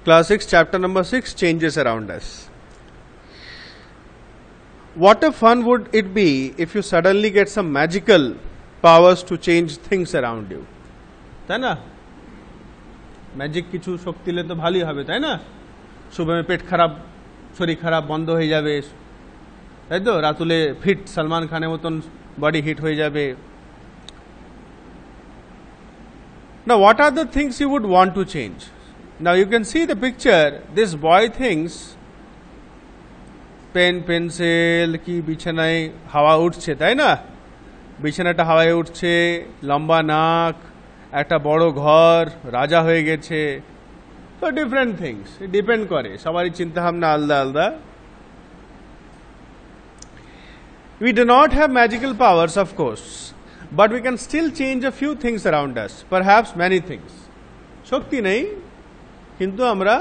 Class 6, chapter number 6, changes around us. What a fun would it be if you suddenly get some magical powers to change things around you. তাই না? Magic কিছু শক্তি হলে তো ভালোই হবে, তাই না? সুবহে পেট খারাপ, শরীর খারাপ বন্ধ হয়ে যাবে, তাই তো? রাতুলে ফিট সলমান খানের মতন বডি হিট হয়ে যাবে. Now what are the things you would want to change? Now you can see the picture. This boy thinks pen pencil কি বিছানায় হাওয়া উঠছে, তাই না? বিছানাটা হাওয়ায় উঠছে, লম্বা নাক, একটা বড় ঘর, রাজা হয়ে গেছে. তো ডিফারেন্ট থিংস ডিপেন্ড করে, সবারই চিন্তা ভাবনা আলাদা আলাদা. We do not have magical powers, of course, but we can still change a few things around us, perhaps many things. শক্তি নেই, কিন্তু আমরা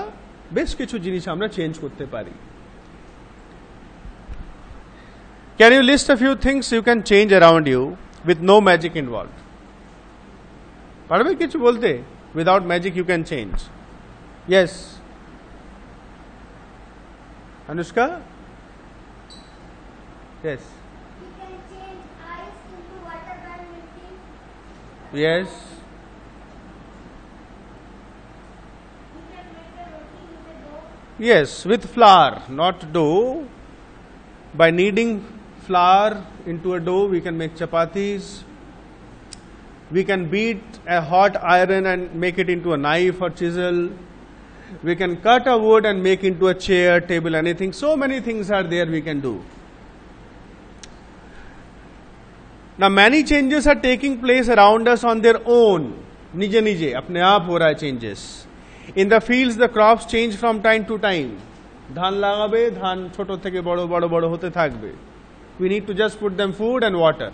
বেশ কিছু জিনিস আমরা চেঞ্জ করতে পারি. Can you list a few things you can change around you with no magic involved? পারবে কিছু বলতে? Without magic you can change. Yes. Anushka? Yes. You can change ice into water by mixing. Yes. You can make a roti with a dough. Yes, with flour, not dough. By kneading flour into a dough, we can make chapatis. We can beat a hot iron and make it into a knife or chisel. We can cut a wood and make into a chair, table, anything. So many things are there we can do. Now many changes are taking place around us on their own. Nije nije, apne aap ho raha hai changes. In the fields, the crops change from time to time. ধান লাগাবে, ধান ছোট থেকে বড় বড় বড় হতে থাকবে. We need to just put them food and water.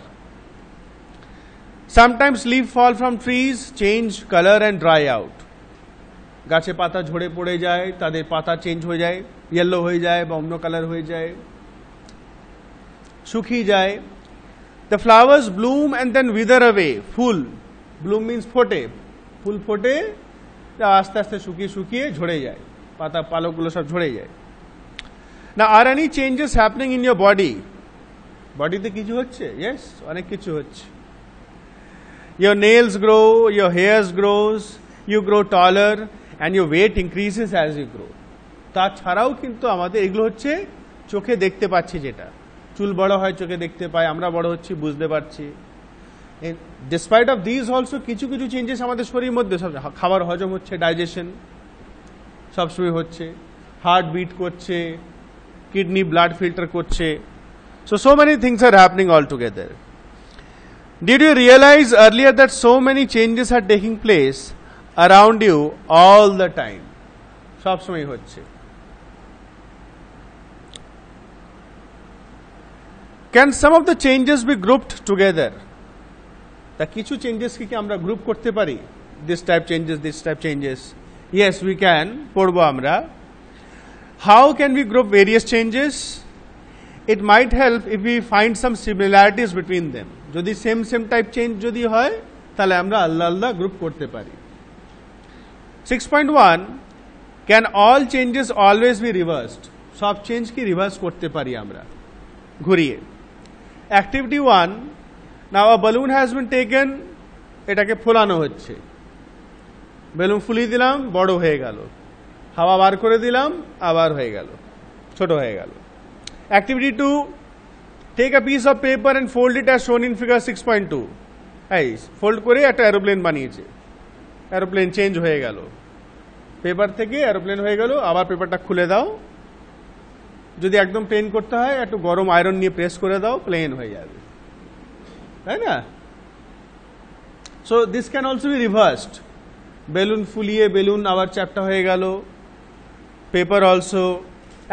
Sometimes leaves fall from trees, change color and dry out. গাছে পাতা ঝরে পড়ে যায়, তাদের পাতা চেঞ্জ হয়ে যায়, ইয়েলো হয়ে যায় বা অন্য কালার হয়ে যায়, শুকিয়ে যায়. The flowers bloom and then wither away. Full, bloom means ফোটে, ফুল ফোটে, আস্তে আস্তে শুকিয়ে শুকিয়ে ঝরে যায়, পাতা পালকগুলো সব ঝরে যায়. Now are any changes happening in your body? বডিতে কিছু হচ্ছে? Yes, অনেক কিছু হচ্ছে. Your nails grow, your hairs grows, you grow taller and your weight increases as you grow. তাছাড়াও কিন্তু আমাদের এগুলো হচ্ছে চোখে দেখতে পাচ্ছি, যেটা চুল বড় হয় চোখে দেখতে পাই, আমরা বড় হচ্ছি বুঝতে পারছি. Despite of these also কিছু কিছু চেঞ্জেস আমাদের শরীরের মধ্যে, সব খাবার হজম হচ্ছে, ডাইজেশন সবসময় হচ্ছে, হার্ট বিট করছে, কিডনি ব্লাড ফিল্টার করছে. So many things are happening all together. Did you realize earlier that so many changes are taking place around you all the time? সব সময় হচ্ছে. Can some of the changes be grouped together? তা কিছু changes কি আমরা group করতে পারি? This type changes, this type changes. Yes, we can. পড়বো আমরা. How can we group various changes? It might help if we find some similarities between them. যদি same type change যদি হয়, তাহলে আমরা আলাদা আলাদা গ্রুপ করতে পারি. 6.1 Can all changes always be reversed? সব চেঞ্জ কি রিভার্স করতে পারি আমরা ঘুরিয়ে. Activity 1, now a balloon has been taken, এটাকে ফোলানো হচ্ছে, বেলুন ফুলিয়ে দিলাম, বড় হয়ে গেল, হাওয়া বার করে দিলাম, আবার হয়ে গেল, ছোট হয়ে গেল. Activity 2, take a piece of paper and fold it as shown in figure 6.2. এই ফোল্ড করে একটা এরোপ্লেন বানিয়েছে, এরোপ্লেন চেঞ্জ হয়ে গেল, পেপার থেকে এরোপ্লেন হয়ে গেল. আবার পেপারটা খুলে দাও, যদি একদম প্লেন করতে হয় একটু গরম আয়রন নিয়ে প্রেস করে দাও, প্লেন হয়ে যাবে, তাই না? So this can also be reversed. Balloon ফুলিয়ে বেলুন আবার চ্যাপ্টা হয়ে গেল, পেপার অলসো.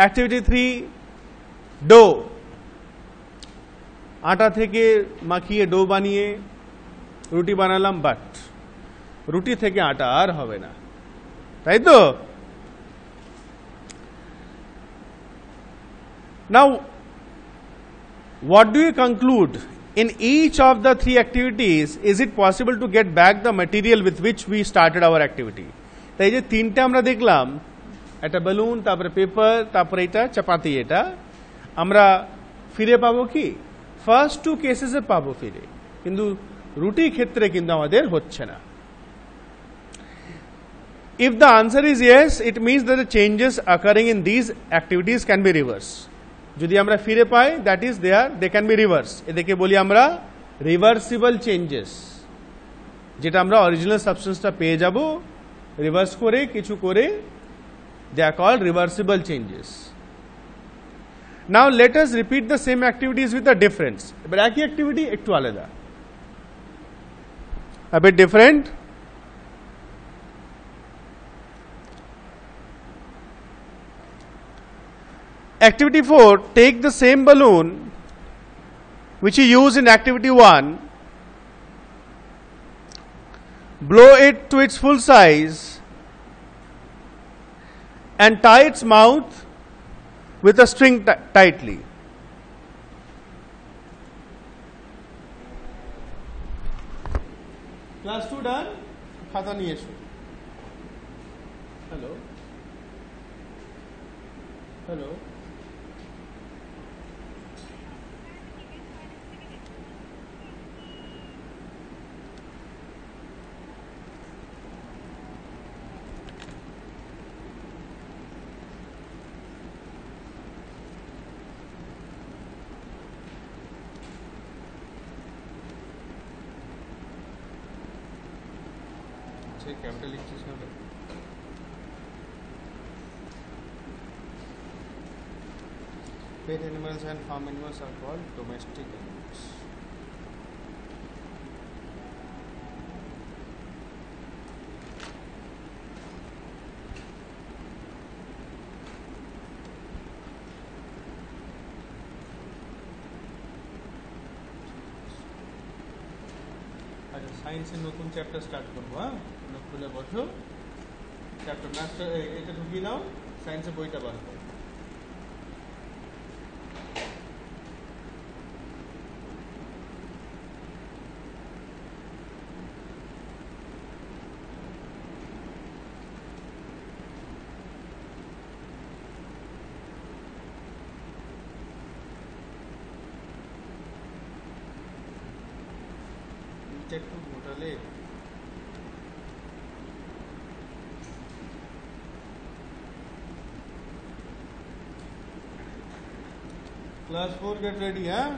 Activity 3, ডো, আটা থেকে মাখিয়ে ডো বানিয়ে রুটি বানালাম, বাট রুটি থেকে আটা আর হবে না, তাই তো? Now what do you conclude? In each of the three activities, is it possible to get back the material with which we started our activity? তাই যে তিনটা আমরা দেখলাম, একটা বেলুন, তারপরে পেপার, তারপরে এটা চাপাতি, এটা আমরা ফিরে পাবো কি? ফার্স্ট টু কেসেসে পাবো ফিরে, কিন্তু রুটি ক্ষেত্রে কিন্তু আমাদের হচ্ছে না। If the answer is yes, it means that the changes occurring in these activities can be reversed. যদি আমরা ফিরে পাই, that is they can be reversed. এদেরকে বলি আমরা reversible changes, যেটা আমরা অরিজিনাল সাবস্টেন্সটা পেয়ে যাব রিভার্স করে কিছু করে, they are called reversible changes. Now let us repeat the same activities with a difference. এবার একই অ্যাক্টিভিটি একটু আলাদা, a bit different. Activity 4, take the same balloon which you use in activity 1, blow it to its full size and tie its mouth with a string tightly. Class 2 done? Khata niye esho. Hello. Hello. Capital লিখছিস না? Pet animals and farm animals are called domestic animals. আচ্ছা, সায়েন্সের নতুন chapter start করবো। হ্যাঁ, খুলে বসো, chapter ম্যাথটা এটা ঢুকিয়ে নাও, সায়েন্সের বইটা বার করো। একটু মোটালে Class 4 get ready, huh?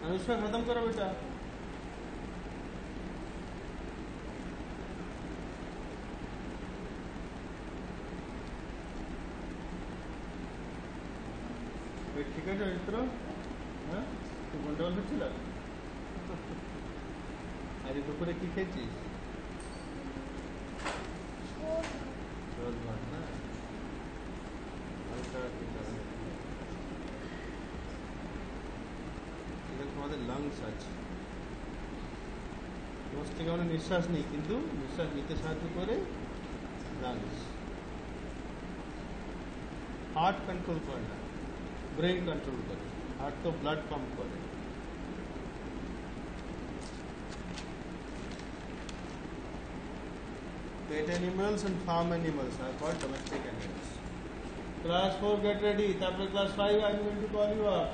Anushka खत्म करो बेटा। ঠিক আছে মিত্র, হ্যাঁ তুই গন্ডগোল হচ্ছিল আজ দুপুরে কি খেয়েছিস? ঝোল ভাত না, হালকা এটা তোমাদের লাংস আছে, তোমার থেকে আমরা নিঃশ্বাস নেই, কিন্তু নিঃশ্বাস নিতে সাহায্য করে লাংস। হার্ট কন্ট্রোল করে না, ব্রেন কন্ট্রোল করে, হার্ট তো ব্লাড পাম্প করে। Pet animals and farm animals are called domestic animals. Class 4 get ready. After class 5 I am going to call you up.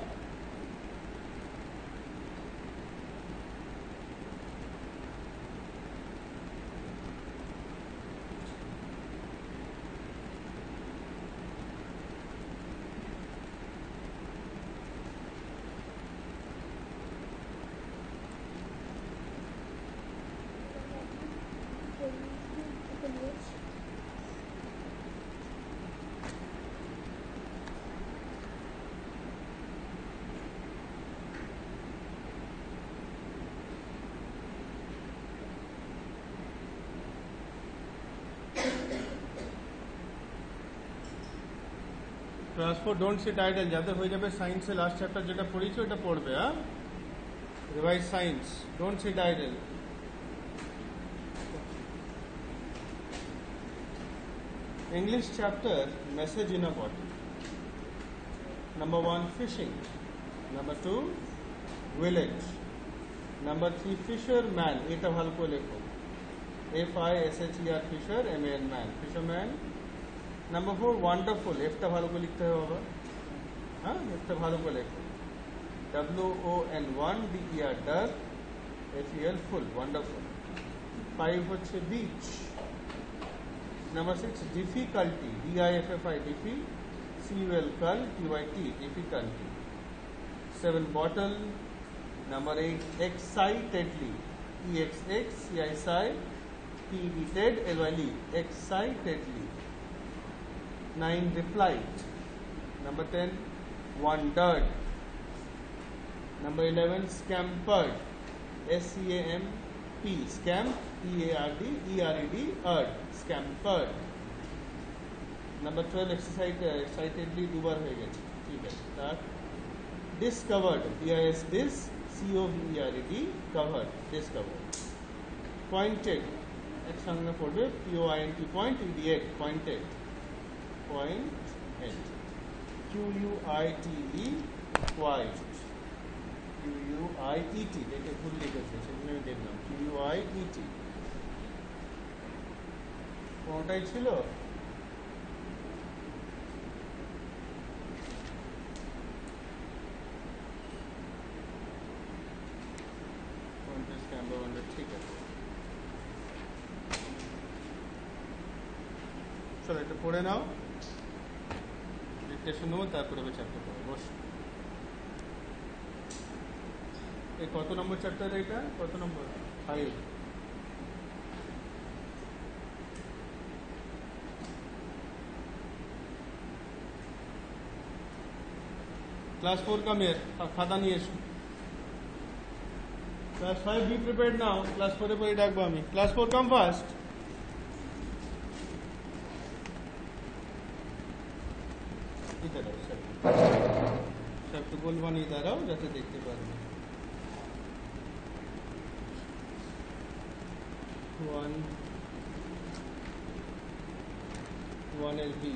Class 4 don't sit idle, যাতে হয়ে যাবে সায়েন্সের last chapter যেটা পড়িয়েছো ওটা পড়বে। হ্যাঁ, revise science, don't sit idle. English chapter, message in a bottle. Number 1, fishing. Number 2, village. Number 3 fisherman, এটা ভালো করে লেখো, FISHER fisher, MAN man, fisherman. Number 4 wonderful, এফটা ভালো করে লিখতে হবে বাবা, হ্যাঁ এফটা ভালো করে লেখো, WON1DER ডার, FEL ফুল, ওয়ান্ডারফুল। 5 হচ্ছে beach. Number 6 difficulty, DIFFI Diffie, CUL কাল, TYT difficulty. 7 bottle. Number 8 excitedly, EXXCI TED LYLE, excitedly. 9 replied. Number 10 wondered. Number 11 scampered, SCAMP, scamp, EARD ERED, scampered. Number 12 excitedly দুবার হয়ে গেছে, ঠিক আছে। তার discovered, DIS COVERED, covered, discovered. Pointed, একসঙ্গে পড়বে, POINT, point, idiot, pointed, pointed. QUITE, quite, QUIET, দেখে ভুল লিখেছে, সেজন্য আমি দেখলাম, QUIET। কোনটাই ছিল? ঠিক আছে, চলো এটা পড়ে নাও, ডিকটেশন নেবো, তারপরে চ্যাপ্টার পড়ো, বস। এই কত নম্বর চ্যাপ্টার, এটা কত নম্বর? 5। ক্লাস 4 কামের খাতা নিয়ে এসো। Class 5 be prepared now, class 4 এ পরে ডাকবো আমি। Class 4 come first. इधर आओ सर, सबको गोलवान इधर आओ যাতে দেখতে পারবে। 1 এর B,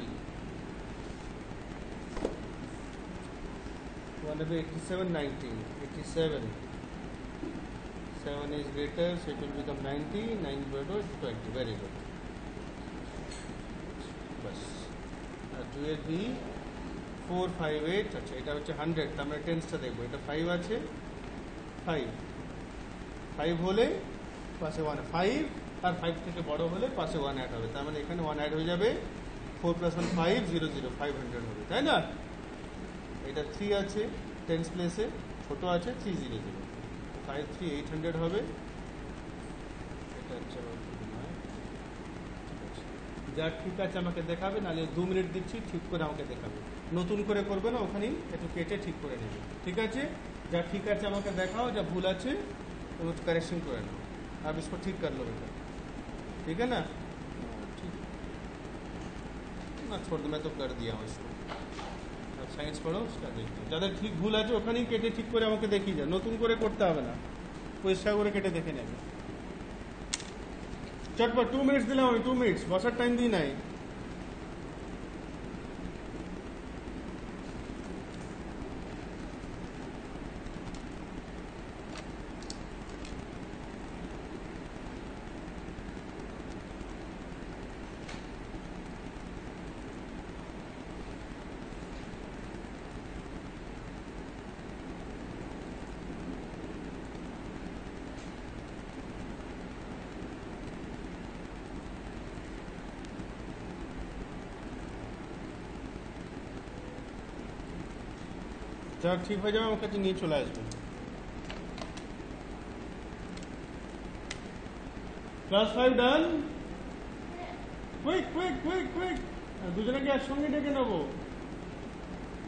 1 of 87 19, 87, 7 is greater, so it will become 90, 9 greater 20, very good. बस 2 এর বি 4 5 8, আচ্ছা এটা হচ্ছে 100, তো আমরা টেন্সটা দেখবো। এটা 5 আছে, 5 হলে পাশে 1, 5 আর 5 থেকে বড় হলে পাশে 1 অ্যাড হবে, তার মানে এখানে 1 অ্যাড হয়ে যাবে, 4 + 1 5, 0 0, 500 হবে, তাই না? এটা 3 আছে টেন্স প্লেসে, ছোট আছে 3 0 0, 5 3 800 হবে। এটা হচ্ছে যা ঠিক আছে আমাকে দেখাবে, নাহলে 2 মিনিট দিচ্ছি, ঠিক করে আমাকে দেখাবে, নতুন করে করবে না, ওখানেই একটু কেটে ঠিক করে নেবে, ঠিক আছে? যা ঠিক আছে আমাকে দেখাও, যা ভুল আছে वो करेक्शन করে নাও, अब इसको ठीक कर लो बेटा, ठीक है ना? ठीक ना, छोड़ दो, मैं तो कर दिया हूँ इसको। अब साइंस पढ़ो, उसका देखो, যাদের ঠিক ভুল আছে ওখানেই কেটে ঠিক করে আমাকে দেখিয়ে যাও, নতুন করে করতে হবে না, পরিষ্কার করে কেটে দেখে নেবে। চটপট 2 মিনিটস দিলাম আমি, 2 মিনিটস, বসার টাইম দিই নাই। যা ঠিক হয়ে যাবে আমার কাছে নিয়ে চলে আসবে। ক্লাস 5 ডান, কুইক কুইক কুইক কুইক, দুজনকে একসঙ্গে ডেকে নেবো।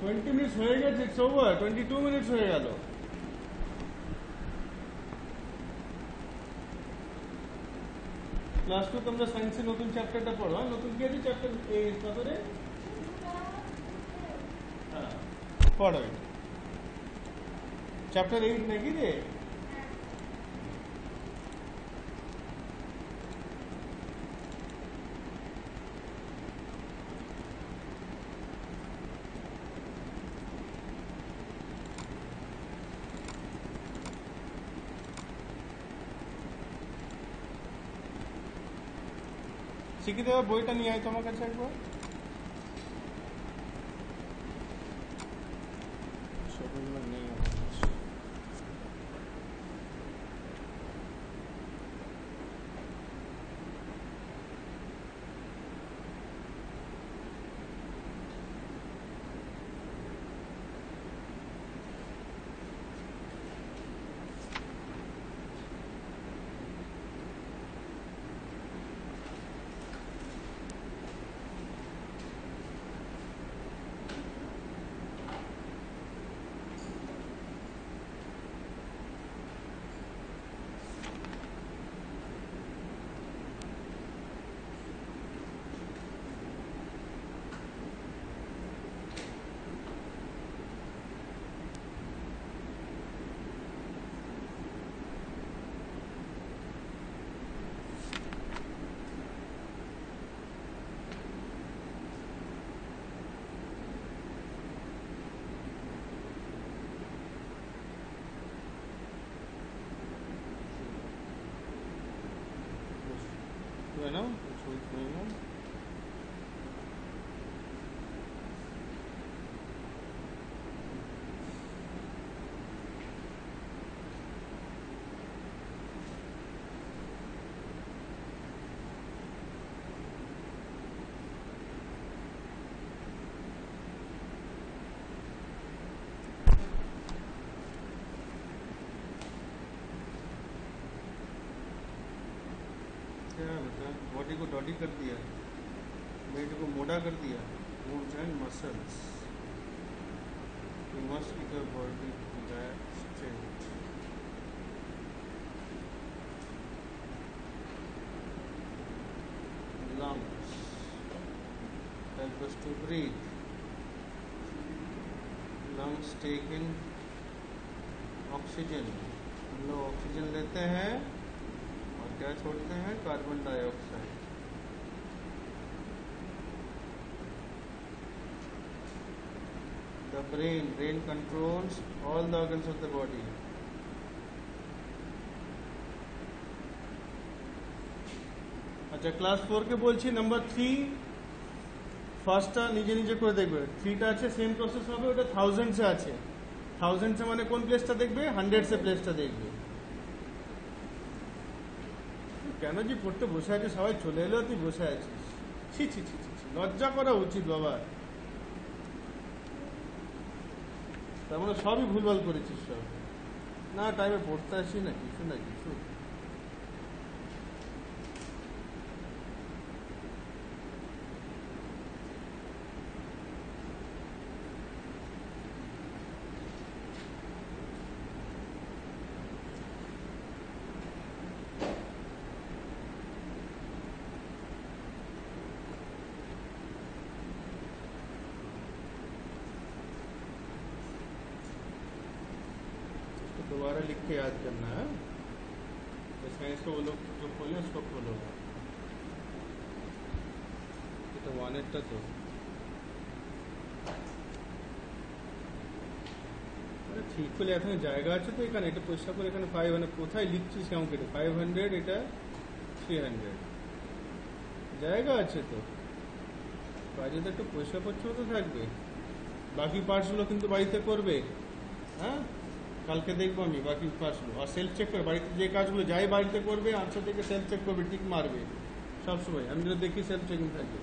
20 মিনিটস হয়ে গেছে, ইটস ওভার, 22 মিনিটস হয়ে গেল। ক্লাস 2 তোমরা সায়েন্সের নতুন চ্যাপ্টারটা পড়ো, নতুন কি আছে চ্যাপ্টার এই কতরে? হ্যাঁ পড়ো, চ্যাপ্টার 8 নাকি রে? শিখিতে হবে বইটা নিয়ে আয় তোমার কাছে একবার ছবিগুলো নেই আমার কাছে। You know, that's what's going on. क्या बेटा बॉडी को डॉडी कर दिया वेट को मोटा कर दिया bones and muscles you must keep your body straight lungs help us to breathe lungs take in oxygen हम लोग ऑक्सीजन लेते हैं और क्या छोड़ते हैं carbon dioxide the brain controls all the organs of the body আচ্ছা ক্লাস 4 কে বলছি নাম্বার 3 ফার্স্টটা নিজে নিজে করে দেখবে 3টা আছে সেম প্রসেস হবে ওটা 1000 সে আছে 1000 সে মানে কোন প্লেসটা দেখবে 100 সে প্লেসটা দেখবে কেন যে পড়তে বসে আছে সবাই চলে এলো তুই বসে আছিস ছি ছি ছি ছি লজ্জা করা উচিত বাবা তার মানে সবই ভুলভাল করেছিস সব না টাইমে পড়তে আসি না কিছু दोबारा लिख के याद करना है तो साइंस को बोलो जो खोले उसको खोलो तो वानेटটা তো আরে ঠিক করে এখানে জায়গা আছে তো এখানে এটা পয়সা করে এখানে 500 কোথায় লিখছিস কেমন করে 500 এটা 300 জায়গা আছে তো কাজে তো একটু পয়সা পড়ছে তো থাকবে বাকি পার্টসগুলো কিন্তু বাড়িতে করবে হ্যাঁ কালকে দেখবো আমি বাকি পার্টসগুলো আর সেলফ চেক করে বাড়িতে যে কাজগুলো যাই বাড়িতে করবে আনসার থেকে সেলফ চেক করবে টিক মারবে সবসময় আমি যদি দেখি সেলফ চেকিং থাকবে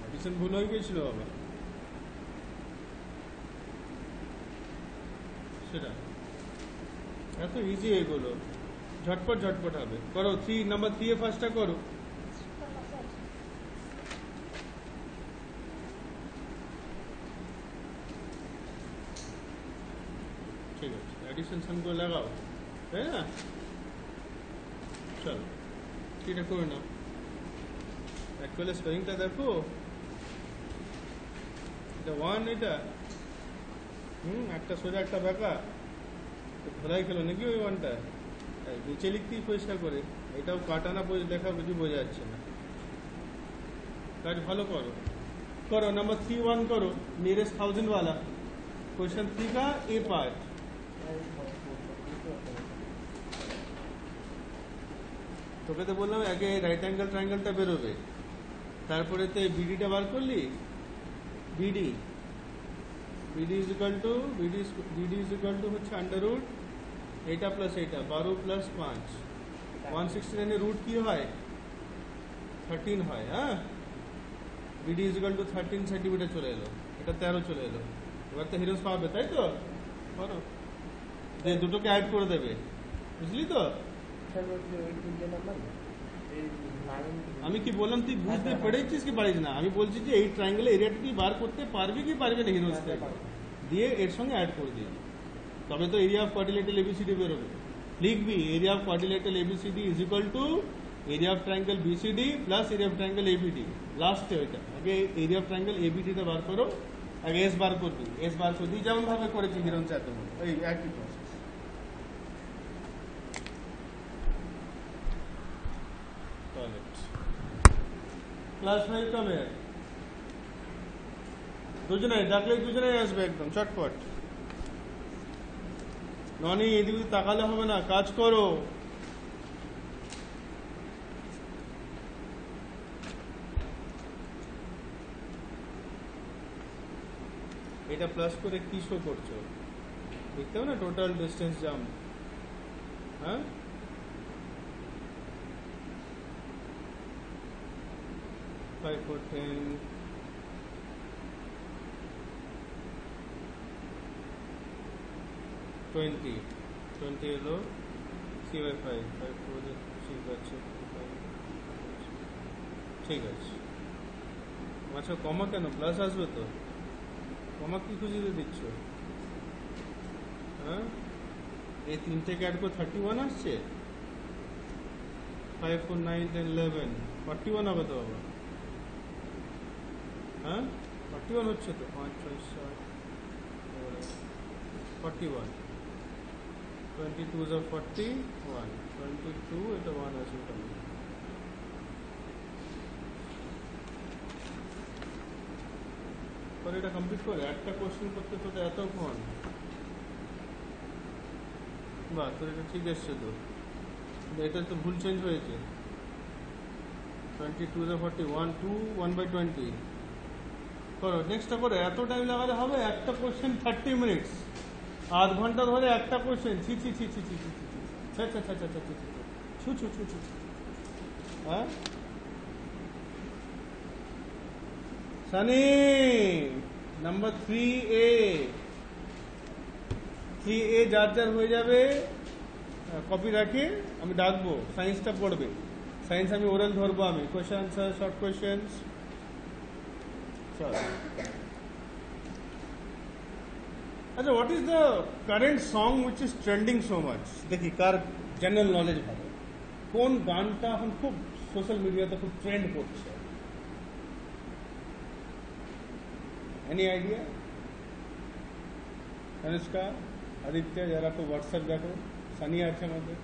এডিশন ভুল হয়ে গিয়েছিল বাবা সেটা এত ইজি এগুলো ঝটপট হবে করো 3 নাম্বার 3 এ ফার্স্টটা করো ঠিক আছে এডিশন সাম করে লাগাও তাই না চলো এটা করে নাও অ্যাকচুয়ালি স্পেলিংটা দেখো এটা 1 এটা একটা সোজা একটা বাঁকা ধরাই খেলো নাকি ওই 1টা নিচে লিখতেই পরিষ্কার করে এটাও কাটানা লেখা কিছু বোঝা যাচ্ছে না কাজ ভালো করো नंबर 3 1 करो नियरेस्ट 1000 वाला क्वेश्चन 3 का ए पार्ट তোকে তো বললাম আগে রাইট অ্যাঙ্গেল ট্রায়াঙ্গেলটা বেরোবে, তারপরে তো এই বিডিটা বার করলি। BD BD is equal to হচ্ছে আন্ডার রুট এইটা প্লাস এইটা 12 প্লাস 5 169 এর রুট কি হয় 13 হয়। হ্যাঁ, BD is equal to 13 centimetre চলে এলো, এটা 13 চলে এলো। এবার তো হিরোস পাবে, তাই তো? বলো, যে দুটোকে অ্যাড করে দেবে, বুঝলি তো? আমি কি বললাম তুই বুঝতে পেরেছিস কি পারিস না? আমি বলছি যে এই ট্রায়াঙ্গেলের এরিয়াটা তুই বার করতে পারবি কি পারবি না হিরোস থেকে, দিয়ে এর সঙ্গে অ্যাড করে দিবি, তবে তো এরিয়া অফ কোয়াড্রিলেটারাল এবিসিডি বেরোবে। লিখবি area of quadrilateral ABCD is equal to area of triangle BCD plus area of triangle ABD. লাস্টে ওইটা আগে এরিয়া অফ ট্রায়াঙ্গেল এবিডিটা বার করো, আগে এস বার করবি। এস বার করে দিই যেমন ভাবে করেছি হিরণ চাতে, ওই একই প্রসেস। টয়লেট ক্লাস 5 কবে? দুজনে ডাকলে দুজনে আসবে একদম চটপট। ননি এদিকে তাকালে হবে না, কাজ করো। এটা প্লাস করে কি শো করছো দেখতে হবে না, টোটাল ডিস্টেন্স জাম্প। হ্যাঁ, ফাইভ ফোর 10 20 এলো C/5 5 4 ঠিক আছে, ঠিক আছে। আচ্ছা কমা কেন, প্লাস আসবে তো, কমা কি খুঁজে দিচ্ছ? হ্যাঁ, এই তিনটেকে অ্যাড করে 31 আসছে। 5 4 9 10 11 41 হবে তো বাবা। হ্যাঁ 41 হচ্ছে তো, 5 6 7 41 22 is 41 22 এটা 1 আছে তাহলে। পরে এটা কমপ্লিট করে একটা কোশ্চেন করতে তো এতক্ষণ, বাহ তোর এটা ঠিক এসছে তো, এটা তো ভুল চেঞ্জ হয়েছে। 22 is 41 2 1/20 করো, নেক্সটটা করে। এত টাইম লাগালে হবে? একটা কোশ্চেন 30 মিনিটস, আধ ঘন্টা ধরে একটা কোশ্চেন। ছি ছি ছি ছি ছি ছি ছি ছি ছি ছি ছি ছি ছু ছু ছু ছু। হ্যাঁ সানি, নাম্বার 3A যার যার হয়ে যাবে কপি রাখে, আমি ডাকবো, সায়েন্সটা পড়বে। সায়েন্স আমি ওরাল ধরবো, আমি কোয়েশ্চেন আনসার শর্ট কোয়েশ্চেন্স। চলো, আচ্ছা what is the current song which is trending so much? দেখি কার জেনারেল নলেজ ভালো, কোন গানটা এখন খুব সোশ্যাল মিডিয়াতে খুব ট্রেন্ড করছে? Any idea? অনুষ্কা, আদিত্য, যারা খুব হোয়াটসঅ্যাপ দেখো, সানি আছে আমাদের,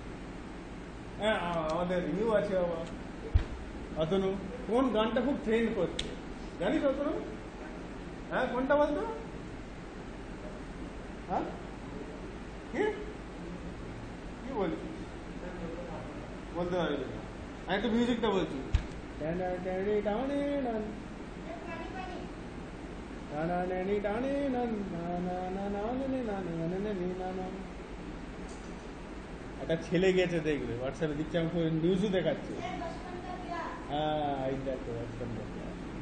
হ্যাঁ আমাদের ইউ আছে বাবা, অতনু। কোন গানটা খুব ট্রেন্ড করছে জানিস অতনু? হ্যাঁ কোনটা বলতো? হ্যাঁ কি বলছিস বলতে পারবি না, আমি একটু মিউজিকটা বলছি। একটা ছেলে গেছে দেখবে, হোয়াটসঅ্যাপে দিচ্ছে, আমাকে নিউজও দেখাচ্ছে। হ্যাঁ এই দেখো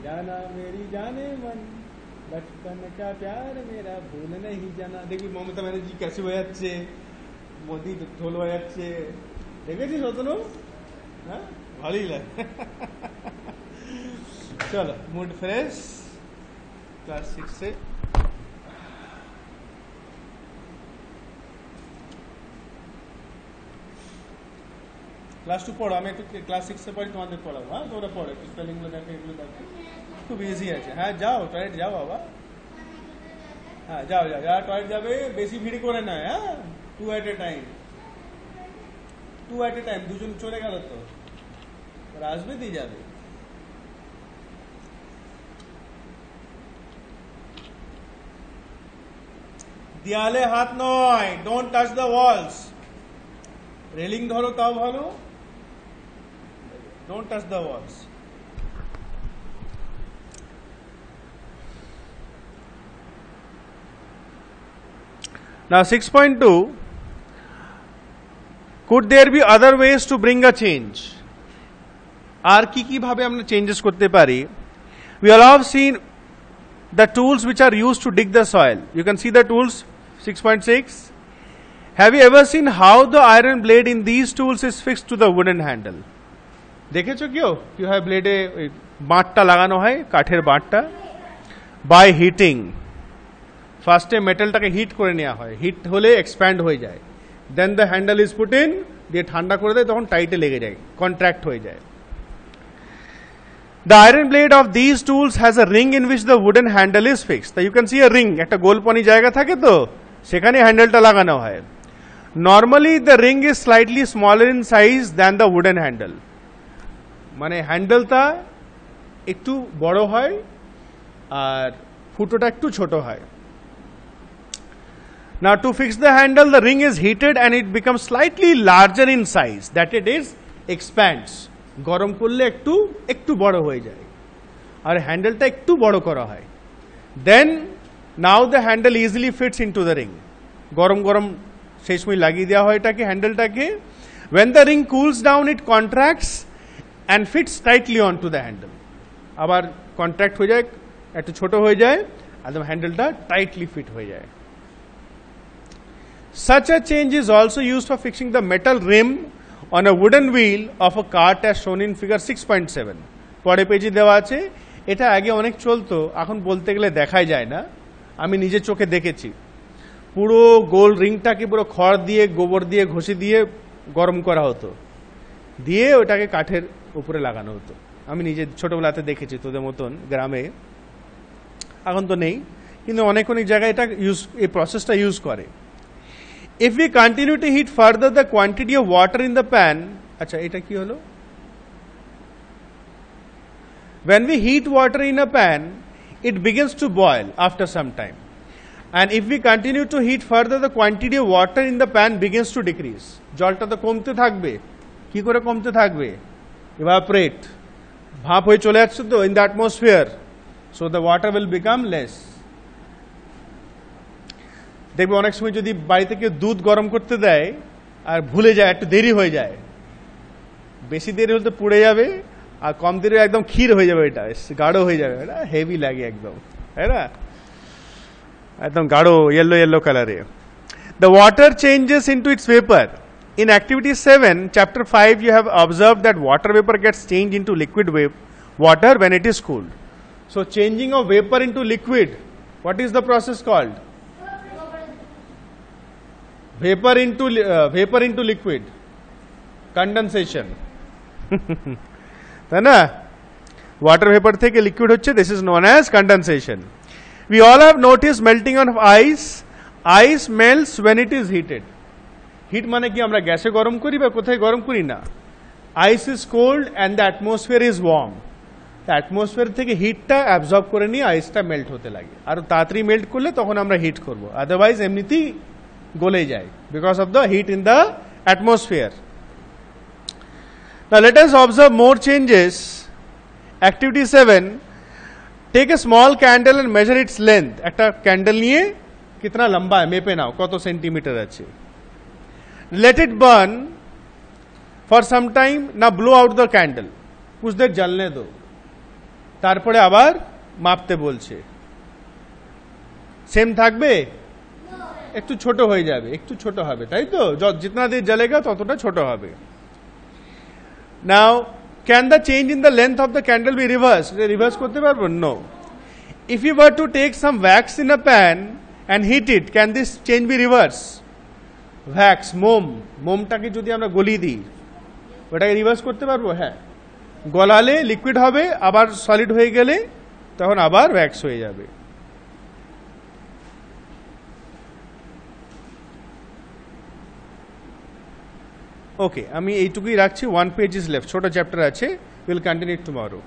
জানা মেরি জানে মন बचपन का प्यार मेरा भूल नहीं जाना। দেখবি মমতা ব্যানার্জি ক্যাসে বাজাচ্ছে, মোদি ঢোল বাজাচ্ছে, দেখেছিস অতনু? হ্যাঁ ভালোই লাগে। চলো মুড ফ্রেশ, ক্লাস 6 ক্লাস 2 পড়ো, আমি একটু ক্লাস 6 পড়ি, তোমাদের পড়াবো। হ্যাঁ তোমরা পড়ো, একটু স্পেলিংগুলো দেখো, এগুলো দেখো, খুব ইজি আছে। হ্যাঁ যাও টয়লেট যাও বাবা, হ্যাঁ যাও যাও, যারা টয়লেট যাবে বেশি ভিড় করে নয়, হ্যাঁ 2 at a time, দুজন চলে গেল তো, ওরা আসবে দিয়ে যাবে। দেয়ালে হাত নয়, don't touch the walls. Railing ধরো তাও ভালো, Don't touch the walls. Now 6.2, could there be other ways to bring a change? আর কি ভাবে আমরা চেঞ্জেস করতে পারি? We all have seen the tools which are used to dig the soil. You can see the tools 6.6. Have you ever seen how the iron blade in these tools is fixed to the wooden handle? দেখেছো কেউ কিভাবে ব্লেডে বাঁটটা লাগানো হয়, কাঠের বাঁটটা? By heating. ফার্স্টে মেটালটাকে hit করে নেওয়া হয়, হিট হলে এক্সপ্যান্ড হয়ে যায়, then the handle is put in, দিয়ে ঠান্ডা করে দেয়, তখন টাইটে লেগে যায়, কন্ট্রাক্ট হয়ে যায়। The iron blade of these tools has a ring in which the wooden handle is fixed. You can see a ring, একটা গোলপনি জায়গা থাকে তো, সেখানে হ্যান্ডেলটা লাগানো হয়। Normally the ring is slightly smaller in size than the wooden handle. মানে হ্যান্ডেলটা একটু বড় হয় আর ফুটোটা একটু ছোট হয়। Now to fix the handle, the ring is heated and it becomes slightly larger in size, that it is expands. গরম করলে একটু বড় হয়ে যায় আর হ্যান্ডেলটা একটু বড় করা হয়। Then now the handle easily fits into the ring. গরম সেই সময় লাগিয়ে দেওয়া হয় এটাকে, হ্যান্ডেলটাকে। When the ring cools down, it contracts and fits tightly onto the handle. আবার কন্ট্রাক্ট হয়ে যায়, একটু ছোট হয়ে যায়, একদম হ্যান্ডেলটা টাইটলি ফিট হয়ে যায়। Such a change is also used for fixing the metal rim on a wooden wheel of a cart as shown in figure 6.7. পরে পেজে দেওয়া আছে। এটা আগে অনেক চলতো, এখন বলতে গেলে দেখাই যায় না। আমি নিজের চোখে দেখেছি, পুরো গোল রিংটাকে পুরো খড় দিয়ে গোবর দিয়ে ঘষে দিয়ে গরম করা হতো, দিয়ে ওটাকে কাঠের উপরে লাগানো হতো। আমি নিজে ছোটবেলাতে দেখেছি, তোদের মতন গ্রামে, এখন তো নেই, কিন্তু অনেক জায়গায় এটা এই প্রসেসটা ইউজ করে। If we continue to heat further the quantity of water in the pan, acha eta ki holo? When we heat water in a pan, it begins to boil after some time. And if we continue to heat further, the quantity of water in the pan begins to decrease. জলটা তো কমতে থাকবে, কি করে কমতে থাকবে? Evaporate, ভাপ হয়ে চলে যাচ্ছে তো in the atmosphere, so the water will become less. দেখবে অনেক সময় যদি বাড়িতে কেউ দুধ গরম করতে দেয় আর ভুলে যায়, একটু দেরি হয়ে যায়, বেশি দেরি হলে তো পুড়ে যাবে, আর কম দেরি একদম ক্ষীর হয়ে যাবে, এটা গাঢ় হয়ে যাবে, এটা হেভি লাগে একদম, তাই না? একদম গাঢ় ইয়েলো কালারে। The water changes into its vapor. In activity 7, chapter 5, you have observed that water vapor gets changed into liquid water when it is cooled. So changing of vapor into liquid, what is the process called? Vapor into liquid, condensation. তাই না? Water vapour থেকে liquid হচ্ছে, this is known as condensation. We all have noticed melting of ice. Ice melts when it is heated. Heat মানে কি আমরা গ্যাসে গরম করি বা কোথায় গরম করি না? Ice is cold and the atmosphere is warm. Atmosphere থেকে হিটটা অ্যাবজর্ব করে নিয়ে আইসটা মেল্ট হতে লাগে, আর তাড়াতাড়ি মেল্ট করলে তখন আমরা হিট করব, আদারওয়াইজ এমনিতেই গলে যায় because of the heat in the atmosphere. Now let us observe more changes. Activity 7, take a small candle and measure its length. একটা ক্যান্ডেল নিয়ে कितना লম্বা है মেপে নাও, কত সেন্টিমিটার আছে। Let it burn for some time. Now blow out the candle. कुछ देर जलने दो, তারপরে আবার মাপতে বলছে। সেম থাকবে? একটু ছোট হয়ে যাবে, একটু ছোট হবে, তাই তো? जितना देर जलेगा ততটা ছোট হবে। Now, can the change in the length of the candle be reversed? Reverse করতে পারবো? No. If you were to take some wax in a pan and heat it, can this change be reversed? Wax, মোমটাকে যদি আমরা গলিয়ে দিই, ওটাকে reverse করতে পারবো? হ্যাঁ, গলালে লিকুইড হবে, আবার সলিড হয়ে গেলে তখন আবার ওয়্যাক্স হয়ে যাবে। ওকে, আমি এইটুকুই রাখছি। 1 page is left, ছোট চ্যাপ্টার আছে, উইল কন্টিনিউ টুমরো।